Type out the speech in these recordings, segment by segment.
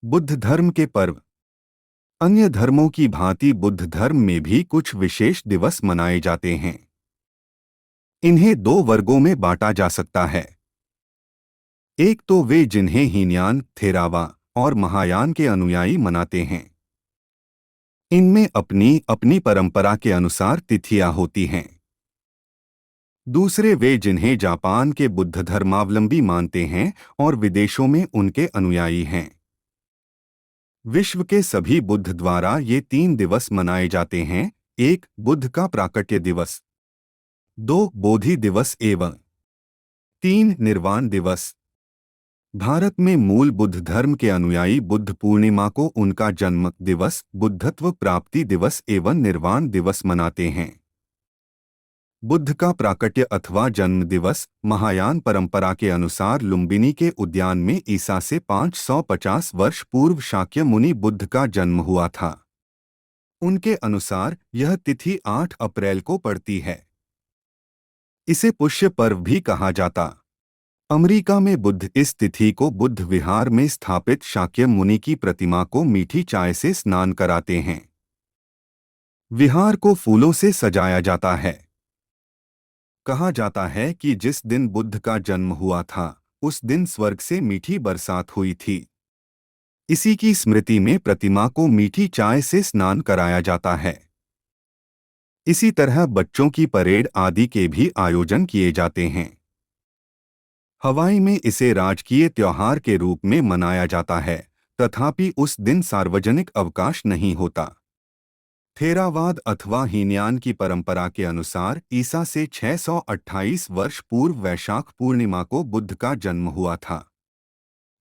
बुद्ध धर्म के पर्व। अन्य धर्मों की भांति बुद्ध धर्म में भी कुछ विशेष दिवस मनाए जाते हैं। इन्हें दो वर्गों में बांटा जा सकता है। एक तो वे जिन्हें हीनयान, थेरावा और महायान के अनुयायी मनाते हैं। इनमें अपनी अपनी परंपरा के अनुसार तिथियां होती हैं। दूसरे वे जिन्हें जापान के बुद्ध धर्मावलंबी मानते हैं और विदेशों में उनके अनुयायी हैं। विश्व के सभी बुद्ध द्वारा ये 3 दिवस मनाए जाते हैं। 1 बुद्ध का प्राकट्य दिवस, 2 बोधि दिवस एवं 3 निर्वाण दिवस। भारत में मूल बुद्ध धर्म के अनुयायी बुद्ध पूर्णिमा को उनका जन्म दिवस, बुद्धत्व प्राप्ति दिवस एवं निर्वाण दिवस मनाते हैं। बुद्ध का प्राकट्य अथवा जन्म दिवस महायान परंपरा के अनुसार लुम्बिनी के उद्यान में ईसा से 550 वर्ष पूर्व शाक्य मुनि बुद्ध का जन्म हुआ था। उनके अनुसार यह तिथि 8 अप्रैल को पड़ती है। इसे पुष्य पर्व भी कहा जाता। अमेरिका में बुद्ध इस तिथि को बुद्ध विहार में स्थापित शाक्य मुनि की प्रतिमा को मीठी चाय से स्नान कराते हैं। विहार को फूलों से सजाया जाता है। कहा जाता है कि जिस दिन बुद्ध का जन्म हुआ था उस दिन स्वर्ग से मीठी बरसात हुई थी। इसी की स्मृति में प्रतिमा को मीठी चाय से स्नान कराया जाता है। इसी तरह बच्चों की परेड आदि के भी आयोजन किए जाते हैं। हवाई में इसे राजकीय त्योहार के रूप में मनाया जाता है, तथापि उस दिन सार्वजनिक अवकाश नहीं होता। थेरावाद अथवा हीनयान की परंपरा के अनुसार ईसा से 628 वर्ष पूर्व वैशाख पूर्णिमा को बुद्ध का जन्म हुआ था।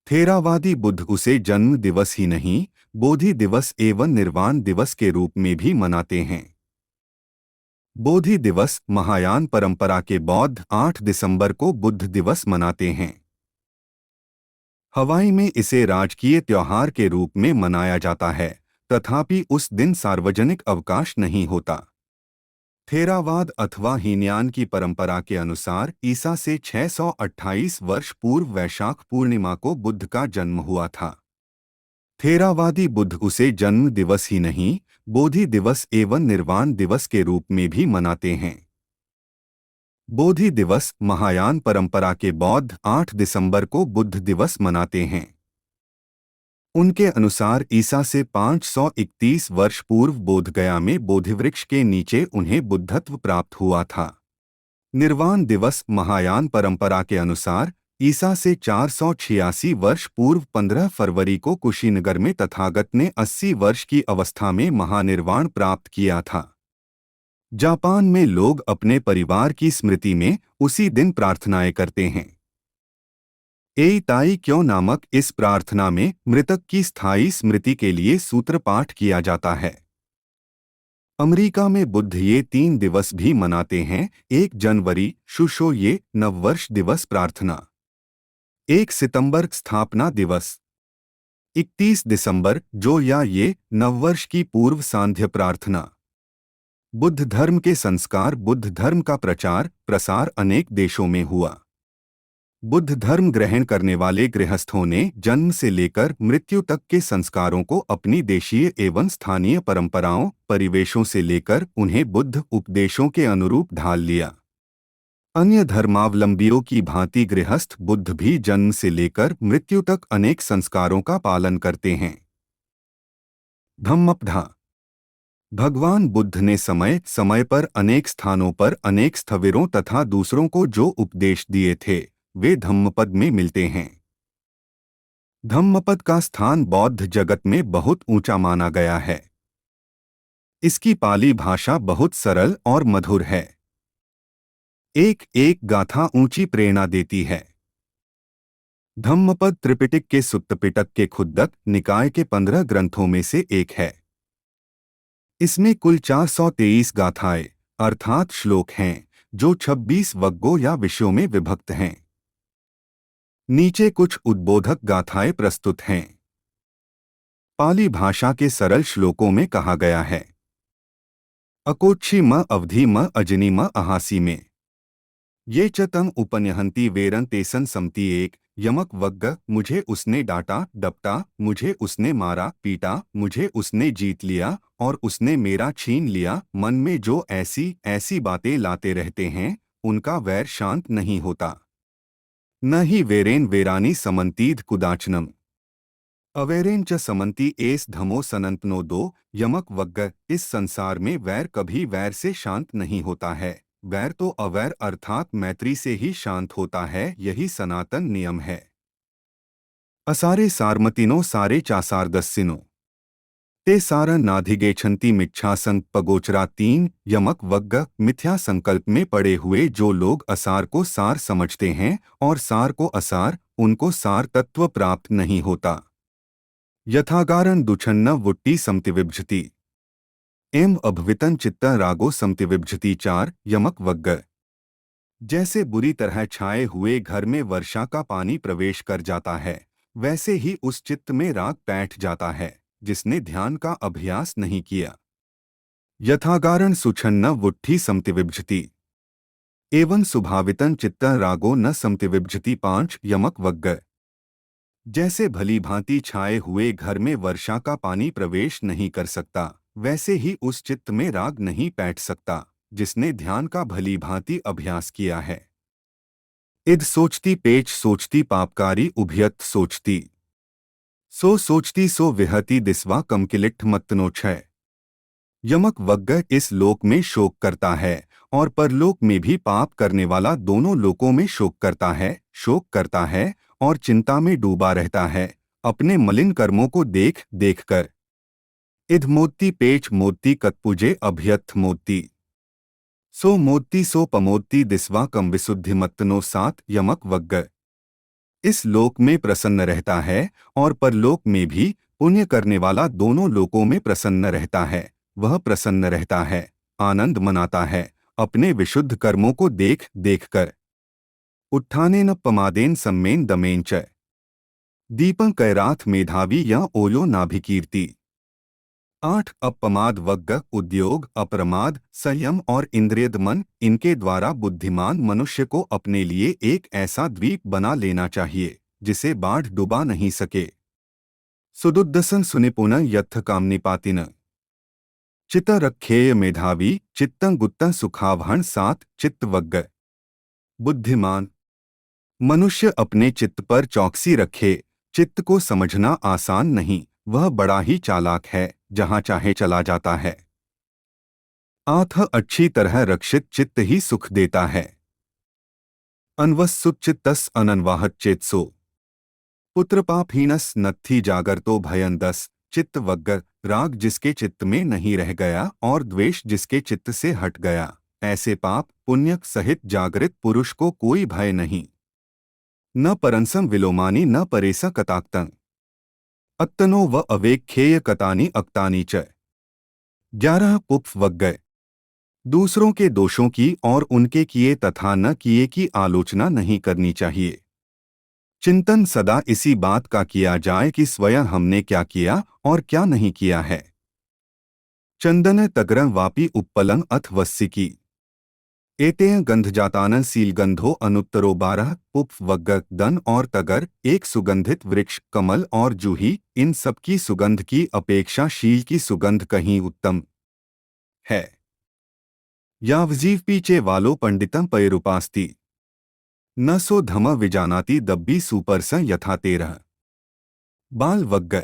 थेरावादी बुद्ध उसे जन्म दिवस ही नहीं, बोधि दिवस एवं निर्वाण दिवस के रूप में भी मनाते हैं। बोधि दिवस महायान परंपरा के बौद्ध 8 दिसंबर को बुद्ध दिवस मनाते हैं। हवाई में इसे राजकीय त्योहार के रूप में मनाया जाता है, तथापि उस दिन सार्वजनिक अवकाश नहीं होता। थेरावाद अथवा हीनयान की परंपरा के अनुसार ईसा से 628 वर्ष पूर्व वैशाख पूर्णिमा को बुद्ध का जन्म हुआ था। थेरावादी बुद्ध उसे जन्म दिवस ही नहीं, बोधि दिवस एवं निर्वाण दिवस के रूप में भी मनाते हैं। बोधि दिवस महायान परंपरा के बौद्ध 8 दिसंबर को बुद्ध दिवस मनाते हैं। उनके अनुसार ईसा से 531 वर्ष पूर्व बोधगया में बोधिवृक्ष के नीचे उन्हें बुद्धत्व प्राप्त हुआ था। निर्वाण दिवस महायान परंपरा के अनुसार ईसा से 486 वर्ष पूर्व 15 फरवरी को कुशीनगर में तथागत ने 80 वर्ष की अवस्था में महानिर्वाण प्राप्त किया था। जापान में लोग अपने परिवार की स्मृति में उसी दिन प्रार्थनाएं करते हैं। एईताई क्यों नामक इस प्रार्थना में मृतक की स्थायी स्मृति के लिए सूत्र पाठ किया जाता है। अमेरिका में बुद्ध ये 3 दिवस भी मनाते हैं। 1 जनवरी शुशो ये नववर्ष दिवस प्रार्थना, 1 सितंबर स्थापना दिवस, 31 दिसंबर जो या ये नववर्ष की पूर्व सांध्य प्रार्थना। बुद्ध धर्म के संस्कार। बुद्ध धर्म का प्रचार प्रसार अनेक देशों में हुआ। बुद्ध धर्म ग्रहण करने वाले गृहस्थों ने जन्म से लेकर मृत्यु तक के संस्कारों को अपनी देशीय एवं स्थानीय परंपराओं परिवेशों से लेकर उन्हें बुद्ध उपदेशों के अनुरूप ढाल लिया। अन्य धर्मावलंबियों की भांति गृहस्थ बुद्ध भी जन्म से लेकर मृत्यु तक अनेक संस्कारों का पालन करते हैं। धम्मपद। भगवान बुद्ध ने समय समय पर अनेक स्थानों पर अनेक स्थविरों तथा दूसरों को जो उपदेश दिए थे वे धम्मपद में मिलते हैं। धम्मपद का स्थान बौद्ध जगत में बहुत ऊंचा माना गया है। इसकी पाली भाषा बहुत सरल और मधुर है। एक एक गाथा ऊंची प्रेरणा देती है। धम्मपद त्रिपिटक के सुत्तपिटक के खुद्दक निकाय के 15 ग्रंथों में से एक है। इसमें कुल 423 गाथाएं अर्थात श्लोक हैं जो 26 वग्गों या विषयों में विभक्त हैं। नीचे कुछ उद्बोधक गाथाएं प्रस्तुत हैं। पाली भाषा के सरल श्लोकों में कहा गया है। अकोच्छी म अवधि म अजनी म अहासी में ये च तम उपन्यहंती वेरन तेसन समति एक यमक वग्ग, मुझे उसने डांटा डपटा, मुझे उसने मारा पीटा, मुझे उसने जीत लिया और उसने मेरा छीन लिया। मन में जो ऐसी ऐसी बातें लाते रहते हैं, उनका वैर शांत नहीं होता। न ही वेरेन वेरानी समंतीध कुदाचनम अवैरेन च समंती एस धमो सनंतनो दो। यमक वग्ग, इस संसार में वैर कभी वैर से शांत नहीं होता है। वैर तो अवैर अर्थात मैत्री से ही शांत होता है, यही सनातन नियम है। असारे सारमतिनो सारे चासारदस्सिनो ते सारा नाधिगेछन्ति मिच्छासंग पगोचरा 3। यमक वग्ग, मिथ्या संकल्प में पड़े हुए जो लोग असार को सार समझते हैं और सार को असार, उनको सार तत्व प्राप्त नहीं होता। यथागारन दुछन्न वुट्टी समतिविभ्जति एम अभवितन चित्त रागो समतिविभ्जति 4। यमक वग्ग, जैसे बुरी तरह छाए हुए घर में वर्षा का पानी प्रवेश कर जाता है, वैसे ही उस चित्त में राग बैठ जाता है जिसने ध्यान का अभ्यास नहीं किया। यथागारण सुछन्न वुट्ठी समतिविभ्जति एवं सुभावितन चित्त रागो न समतिविभ्जति 5। यमक वग्ग, जैसे भली भांति छाए हुए घर में वर्षा का पानी प्रवेश नहीं कर सकता, वैसे ही उस चित्त में राग नहीं बैठ सकता जिसने ध्यान का भली भांति अभ्यास किया है। इद सोचती पेच सोचती पापकारी उभयत सोचती सो सोचती सो विहति दिस्वा कमकिलिठ मत्तनो क्षय। यमक वग्ग, इस लोक में शोक करता है और परलोक में भी पाप करने वाला दोनों लोकों में शोक करता है और चिंता में डूबा रहता है अपने मलिन कर्मों को देख देख कर। इध मोत्ती पेच मोत्ती कतपुजे अभ्यथ मोत्ती सो मोत्ती सो पमोत्ती दिस्वा कम विशुद्धिमत्तनो 7। यमक वग्ग, इस लोक में प्रसन्न रहता है और परलोक में भी पुण्य करने वाला दोनों लोकों में प्रसन्न रहता है। वह प्रसन्न रहता है, आनंद मनाता है अपने विशुद्ध कर्मों को देख देख कर। उत्थाने न पमादेन सम्मेन दमेन च दीपं कैराथ मेधावी या ओयो नाभिकीर्ति 8। अपमाद वग्ग, उद्योग अप्रमाद संयम और इंद्रियद मन, इनके द्वारा बुद्धिमान मनुष्य को अपने लिए एक ऐसा द्वीप बना लेना चाहिए जिसे बाढ़ डुबा नहीं सके। सुदुद्दसन सुनिपुन यत्थ कामनिपातिन चित्त रखेय मेधावी चित्तं गुत्तं सुखावहन 7। चित्त वग्ग, बुद्धिमान मनुष्य अपने चित्त पर चौकसी रखे। चित्त को समझना आसान नहीं, वह बड़ा ही चालाक है, जहां चाहे चला जाता है। आथ अच्छी तरह रक्षित चित्त ही सुख देता है। अनवस्सुचित्तस अनन्वाहत चेतसो पुत्रपापहीनस नत्थि जागरतो भयन 10। चित्त वग्ग, राग जिसके चित्त में नहीं रह गया और द्वेष जिसके चित्त से हट गया, ऐसे पाप पुण्य सहित जागृत पुरुष को कोई भय नहीं। न परंसम विलोमानी न परेसा कताक्तं अत्तनो व अवेख्येय कतानी अक्तानी च 11। पुप्फ वग्ग, दूसरों के दोषों की और उनके किए तथा न किए की आलोचना नहीं करनी चाहिए। चिंतन सदा इसी बात का किया जाए कि स्वयं हमने क्या किया और क्या नहीं किया है। चंदन तग्रं वापी उपपलं अथ वस्सिकी एतेय गंधजातान सीलगंधो अनुत्तरो 12। पुप्फ वग्ग, दन और तगर एक सुगंधित वृक्ष, कमल और जूही, इन सब की सुगंध की अपेक्षा शील की सुगंध कहीं उत्तम है। यावजीव पीछे वालो पंडितम पैरुपास्ति न सो धम विजानाति दब्बी सुपरस यथा 13। बाल वग्ग,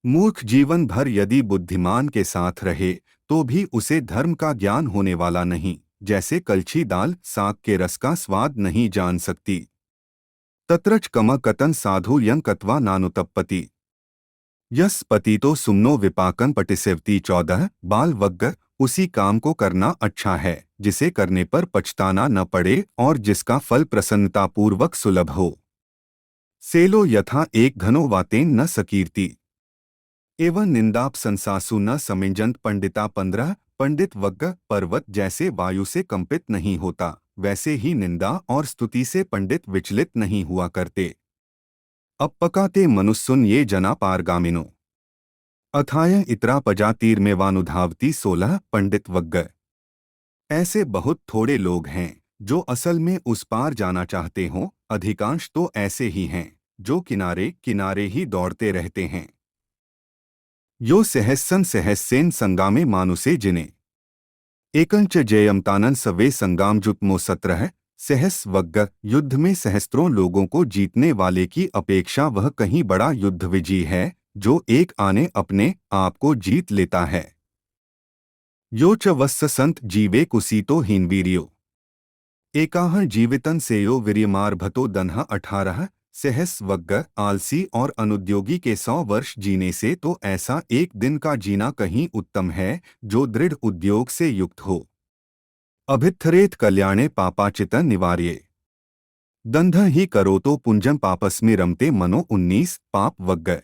मूर्ख जीवन भर यदि बुद्धिमान के साथ रहे तो भी उसे धर्म का ज्ञान होने वाला नहीं, जैसे कलछी दाल साग के रस का स्वाद नहीं जान सकती। तत्रच कम कतन साधु यं कत्वा नानुतप्पति यस पतितो सुमनो विपाकन पटिसेवती 14। बाल वग्ग, उसी काम को करना अच्छा है जिसे करने पर पछताना न पड़े और जिसका फल प्रसन्नतापूर्वक सुलभ हो। सेलो यथा एक धनो वातेन न सकीर्ति एवं निंदाप संसासु न समिंजंत पंडिता 15। पंडित वग्ग, पर्वत जैसे वायु से कंपित नहीं होता, वैसे ही निंदा और स्तुति से पंडित विचलित नहीं हुआ करते। अपकाते मनुस्सुन ये जना पारगामिनो अथाय इतरा पजातीर में वानुधावती 16। पंडित वग्ग, ऐसे बहुत थोड़े लोग हैं जो असल में उस पार जाना चाहते हों, अधिकांश तो ऐसे ही हैं जो किनारे किनारे ही दौड़ते रहते हैं। यो सहस्सन सहस्सेन संगामे मानुसे जिने एकंच जयमतानन सवे संगामजुत्मो 17 सहस वग्ग युद्ध में सहस्त्रों लोगों को जीतने वाले की अपेक्षा वह कहीं बड़ा युद्ध विजयी है जो एक आने अपने आप को जीत लेता है। यो च वत्स संत जीवे कुसीतो हीनवीर्यो एकाह जीवितन सेयो वीर्यमार्भतो दन्हा 18 सहस वग्ग आलसी और अनुद्योगी के 100 वर्ष जीने से तो ऐसा एक दिन का जीना कहीं उत्तम है जो दृढ़ उद्योग से युक्त हो। अभित्थरेत कल्याणे पापाचित निवार्ये दंध ही करोतो पुंजम पापस्मि रमते मनो 19 पाप वग्ग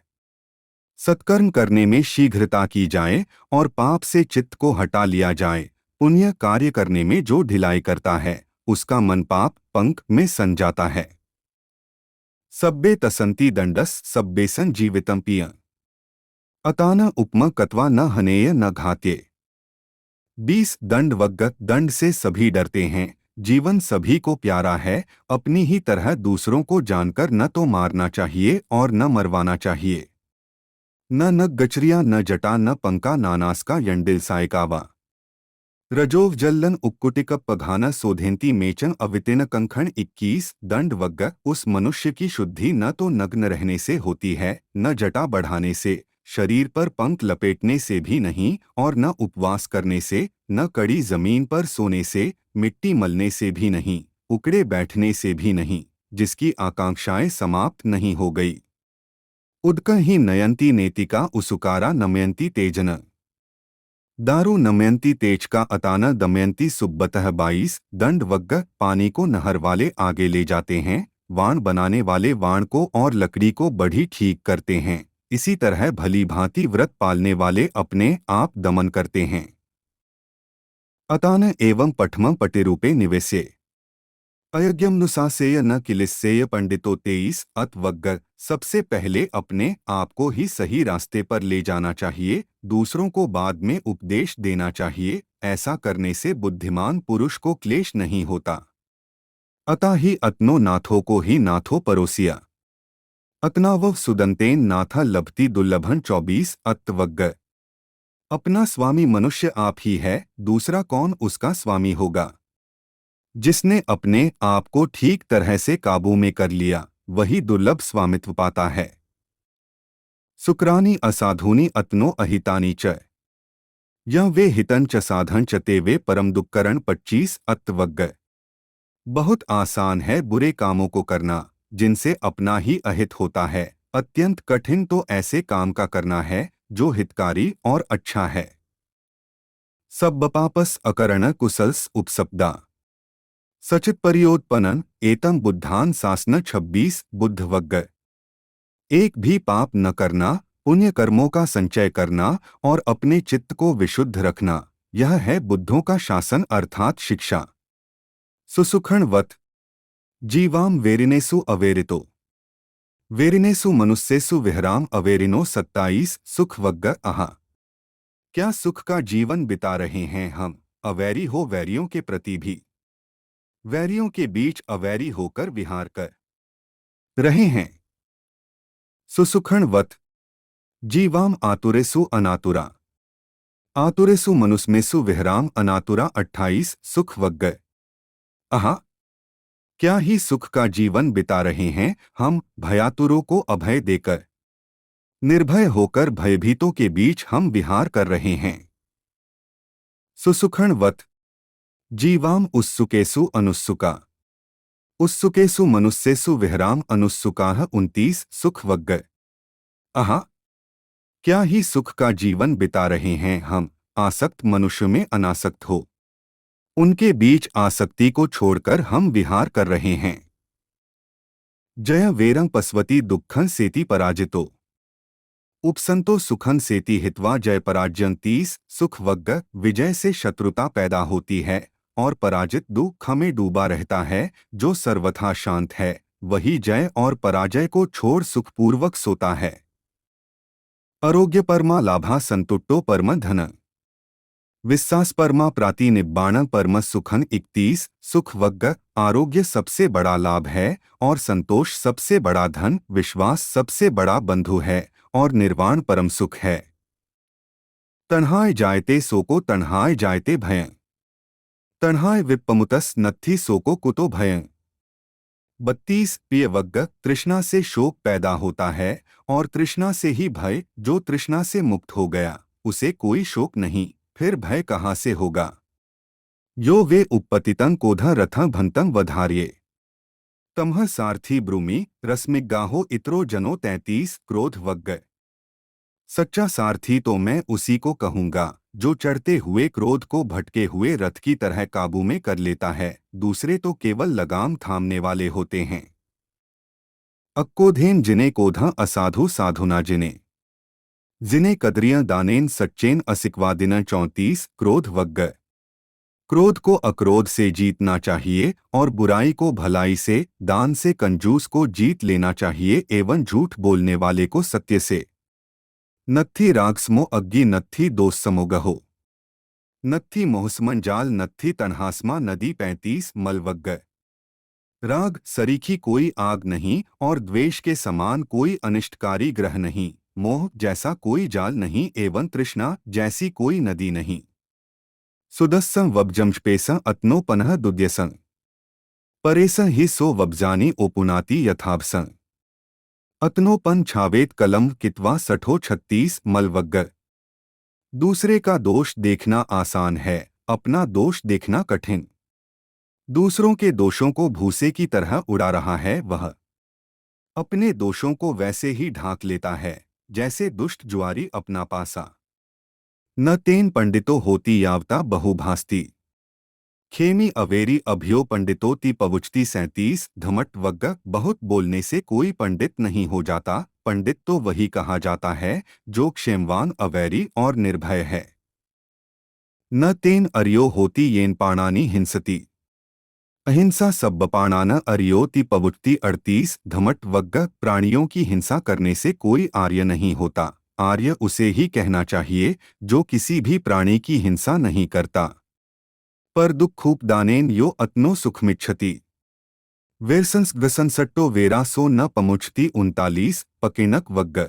सत्कर्म करने में शीघ्रता की जाए और पाप से चित्त को हटा लिया जाए। पुण्य कार्य करने में जो ढिलाई करता है उसका मन पाप पंख में सन जाता है। सब्बे तसंती दंडस सब्बेसन जीवितम पिय अतान उपम कत्वा न हनेय न घात्ये 20 दंड वग्गत दंड से सभी डरते हैं, जीवन सभी को प्यारा है, अपनी ही तरह दूसरों को जानकर न तो मारना चाहिए और न मरवाना चाहिए। न गचरिया न जटा न पंका नानास का यंडिल सायकावा रजोव जल्लन उक्कुटिक पघाना सोधेंती मेचन अवितिन कंखण 21 दंड वग्ग उस मनुष्य की शुद्धि न तो नग्न रहने से होती है, न जटा बढ़ाने से, शरीर पर पंख लपेटने से भी नहीं, और न उपवास करने से, न कड़ी जमीन पर सोने से, मिट्टी मलने से भी नहीं, उकड़े बैठने से भी नहीं, जिसकी आकांक्षाएं समाप्त नहीं हो गई। उदक ही नयंती नेतिका उसुकारा नमयंती तेजन दारू नमयंती तेज का अताना दमयंती सुब्बतः 22 दंड वग्ग पानी को नहर वाले आगे ले जाते हैं, वाण बनाने वाले वाण को और लकड़ी को बढ़ी ठीक करते हैं, इसी तरह भली भांति व्रत पालने वाले अपने आप दमन करते हैं। अतान एवं पठमं पटिरूपे निवेश्ये अयज्ञम नुसासेय न किलिस्सेय पंडितो 23 अत वग्ग सबसे पहले अपने आप को ही सही रास्ते पर ले जाना चाहिए, दूसरों को बाद में उपदेश देना चाहिए, ऐसा करने से बुद्धिमान पुरुष को क्लेश नहीं होता। अतः ही अतनो नाथों को ही नाथो परोसिया अतनावव सुदंतेन नाथा लभती दुर्लभन 24 अत्वग्ग अपना स्वामी मनुष्य आप ही है, दूसरा कौन उसका स्वामी होगा। जिसने अपने आप को ठीक तरह से काबू में कर लिया वही दुर्लभ स्वामित्व पाता है। सुक्रानी असाधुनी अतनो अहितानी च यह वे हितन च साधन च ते वे परम दुक्करण 25 अत्वग्ग बहुत आसान है बुरे कामों को करना जिनसे अपना ही अहित होता है, अत्यंत कठिन तो ऐसे काम का करना है जो हितकारी और अच्छा है। सब पापस अकरण कुसल्स उपसप्दा सचित परियोत्पन्न एतम बुद्धान सासन 26 बुद्धवग्ग एक भी पाप न करना, पुण्य कर्मों का संचय करना और अपने चित्त को विशुद्ध रखना, यह है बुद्धों का शासन अर्थात शिक्षा। सुसुखणवत जीवाम वेरिनेसु अवेरितो वेरिनेसु मनुष्येसु विहराम अवेरिनो 27 सुखवग्ग आहा क्या सुख का जीवन बिता रहे हैं हम, अवैरी हो वैरियों के प्रति भी, वैरियों के बीच अवैरी होकर विहार कर रहे हैं। सुसुखणवत जीवाम आतुरेसु अनातुरा आतुरेसु मनुस्मेसु विहराम अनातुरा 28 सुखवग्ग आहा क्या ही सुख का जीवन बिता रहे हैं हम, भयातुरों को अभय देकर, निर्भय होकर भयभीतों के बीच हम विहार कर रहे हैं। सुसुखणवत जीवाम उत्सुकेसु अनुत्सुका उत्सुकेसु मनुष्येसु विहराम अनुत्सुकाः 29 सुखवग्ग आहा क्या ही सुख का जीवन बिता रहे हैं हम, आसक्त मनुष्य में अनासक्त हो, उनके बीच आसक्ति को छोड़कर हम विहार कर रहे हैं। जय वेरं पस्वती दुःखं सेति पराजितो उपसंतो सुखन सेति हित्वा जय पराजयं 30 सुखवग्ग विजय से शत्रुता पैदा होती है और पराजित दुख में डूबा रहता है, जो सर्वथा शांत है वही जय और पराजय को छोड़ सुखपूर्वक सोता है। आरोग्य परमा लाभा संतुट्टो परम धन विश्वास परमा प्रातिनिब्बाण परम सुखन 31 सुख वग्ग आरोग्य सबसे बड़ा लाभ है और संतोष सबसे बड़ा धन, विश्वास सबसे बड़ा बंधु है और निर्वाण परम सुख है। तन्हाय जायते सोको तन्हाय जायते भयं, तन्हाय विप्पमुतस नत्थि सोको कुतो भयं। 32 प्रिय वग्ग तृष्णा से शोक पैदा होता है और तृष्णा से ही भय, जो तृष्णा से मुक्त हो गया उसे कोई शोक नहीं, फिर भय कहाँ से होगा। यो वे उपपतितं कोध रथं भंतं वधार्ये तमह सारथी ब्रूमि रश्मिगाहो इतरो जनो 33 क्रोध वग्ग सच्चा सारथी तो मैं उसी को कहूँगा जो चढ़ते हुए क्रोध को भटके हुए रथ की तरह काबू में कर लेता है, दूसरे तो केवल लगाम थामने वाले होते हैं। अक्कोधेन जिने कोधा असाधु साधुना जिने जिने कदरियां दानेन सच्चेन असिकवादिना 34 क्रोध वग्ग क्रोध को अक्रोध से जीतना चाहिए और बुराई को भलाई से, दान से कंजूस को जीत लेना चाहिए एवं झूठ बोलने वाले को सत्य से। नत्थी रागस्मो अग्गी नत्थी दोस्समो गहो नत्थी मोहस्मन जाल नत्थी तन्हास्मा नदी 35 मलवग्ग राग सरीखी कोई आग नहीं और द्वेष के समान कोई अनिष्टकारी ग्रह नहीं, मोह जैसा कोई जाल नहीं एवं तृष्णा जैसी कोई नदी नहीं। सुदस्सं वब्जंशपेसं अत्नो पनः दुद्यसं परेसं हि सो वब्जानी ओपुनाति यथाभसं अतनोपन छावेत कलम कितवा सठो 36 मलवग्ग दूसरे का दोष देखना आसान है, अपना दोष देखना कठिन। दूसरों के दोषों को भूसे की तरह उड़ा रहा है वह अपने दोषों को वैसे ही ढांक लेता है जैसे दुष्ट जुआरी अपना पासा। न तेन पंडितो होती यावता बहुभास्ति खेमी अवेरी अभ्यो पंडितोति पवुचती 37 धमट वग्ग बहुत बोलने से कोई पंडित नहीं हो जाता, पंडित तो वही कहा जाता है जो क्षेमवान अवैरी और निर्भय है। न तेन अर्यो होती येन पाणानि हिंसति अहिंसा सब्बपाणान अर्योति पवुचती 38 धमट वग्ग प्राणियों की हिंसा करने से कोई आर्य नहीं होता, आर्य उसे ही कहना चाहिए जो किसी भी प्राणी की हिंसा नहीं करता। पर दुःखूप दानेन यो अत्नो सुखमिच्छति विरसंसट्टो वेरा सो न पमुचती 39 पकिनक वग्ग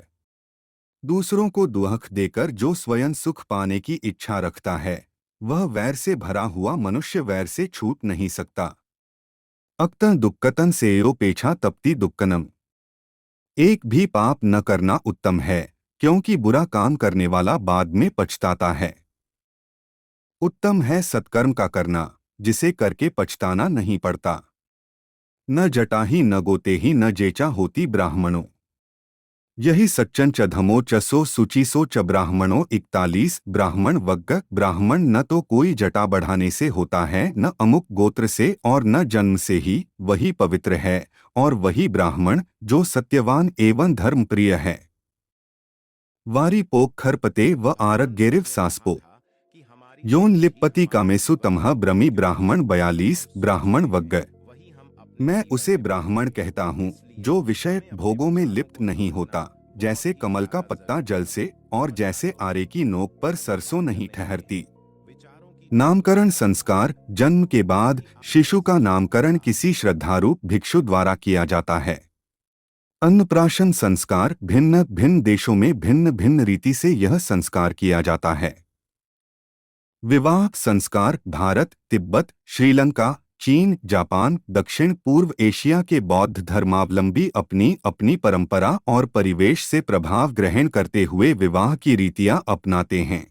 दूसरों को दुख देकर जो स्वयं सुख पाने की इच्छा रखता है वह वैर से भरा हुआ मनुष्य वैर से छूट नहीं सकता। अक्तन दुक्कतन सेयो पेछा तप्ती दुक्कनम एक भी पाप न करना उत्तम है क्योंकि बुरा काम करने वाला बाद में पछताता है। उत्तम है सत्कर्म का करना जिसे करके पछताना नहीं पड़ता। न जटाही न गोते ही न जेचा होती ब्राह्मणों यही सच्चन च धमो च सो सुचि सो च ब्राह्मणों 41 ब्राह्मण वग्ग ब्राह्मण न तो कोई जटा बढ़ाने से होता है न अमुक गोत्र से और न जन्म से ही, वही पवित्र है और वही ब्राह्मण जो सत्यवान एवं धर्मप्रिय है। वारी पोक खरपते व आरग गेरिव सासपो योन लिप्पति कामेसु तमह ब्रह्मी ब्राह्मण 42 ब्राह्मण वग्ग मैं उसे ब्राह्मण कहता हूँ जो विषय भोगों में लिप्त नहीं होता, जैसे कमल का पत्ता जल से और जैसे आरे की नोक पर सरसों नहीं ठहरती। नामकरण संस्कार जन्म के बाद शिशु का नामकरण किसी श्रद्धारूप भिक्षु द्वारा किया जाता है। अन्नप्राशन संस्कार भिन्न भिन्न देशों में भिन्न भिन्न रीति से यह संस्कार किया जाता है। विवाह संस्कार भारत, तिब्बत, श्रीलंका, चीन, जापान, दक्षिण पूर्व एशिया के बौद्ध धर्मावलंबी अपनी अपनी परंपरा और परिवेश से प्रभाव ग्रहण करते हुए विवाह की रीतियां अपनाते हैं।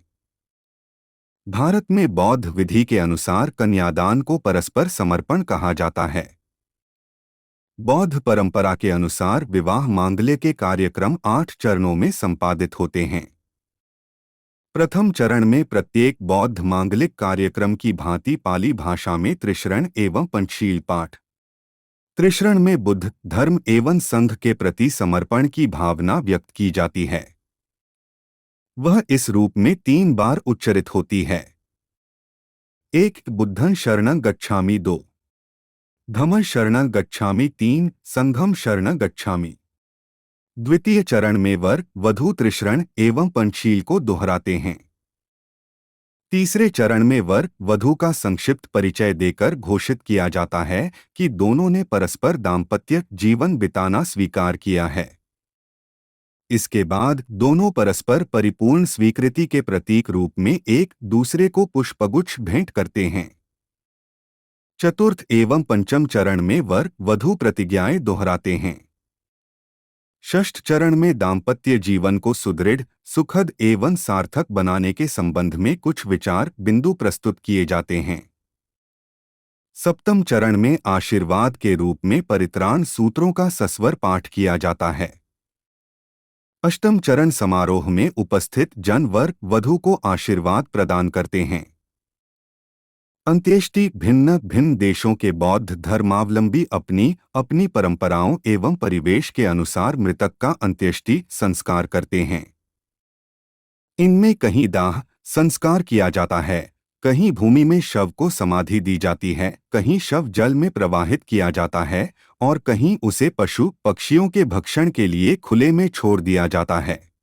भारत में बौद्ध विधि के अनुसार कन्यादान को परस्पर समर्पण कहा जाता है। बौद्ध परंपरा के अनुसार विवाह मांगल्य के कार्यक्रम 8 चरणों में संपादित होते हैं। प्रथम चरण में प्रत्येक बौद्ध मांगलिक कार्यक्रम की भांति पाली भाषा में त्रिशरण एवं पंचशील पाठ। त्रिशरण में बुद्ध धर्म एवं संघ के प्रति समर्पण की भावना व्यक्त की जाती है। वह इस रूप में 3 बार उच्चरित होती है। 1 बुद्धं शरणं गच्छामि 2 धम्मं शरणं गच्छामि 3 संघं शरणं गच्छामि। द्वितीय चरण में वर वधू त्रिशरण एवं पंचशील को दोहराते हैं। तीसरे चरण में वर वधू का संक्षिप्त परिचय देकर घोषित किया जाता है कि दोनों ने परस्पर दाम्पत्य जीवन बिताना स्वीकार किया है। इसके बाद दोनों परस्पर परिपूर्ण स्वीकृति के प्रतीक रूप में एक दूसरे को पुष्पगुच्छ भेंट करते हैं। चतुर्थ एवं पंचम चरण में वर वधू प्रतिज्ञाएं दोहराते हैं। षष्ठ चरण में दाम्पत्य जीवन को सुदृढ़, सुखद एवं सार्थक बनाने के संबंध में कुछ विचार बिंदु प्रस्तुत किए जाते हैं। सप्तम चरण में आशीर्वाद के रूप में परित्राण सूत्रों का सस्वर पाठ किया जाता है। अष्टम चरण समारोह में उपस्थित जन वर वधू को आशीर्वाद प्रदान करते हैं। अंत्येष्टि भिन्न भिन्न देशों के बौद्ध धर्मावलंबी अपनी अपनी परंपराओं एवं परिवेश के अनुसार मृतक का अंत्येष्टि संस्कार करते हैं। इनमें कहीं दाह संस्कार किया जाता है, कहीं भूमि में शव को समाधि दी जाती है, कहीं शव जल में प्रवाहित किया जाता है और कहीं उसे पशु पक्षियों के भक्षण के लिए खुले में छोड़ दिया जाता है।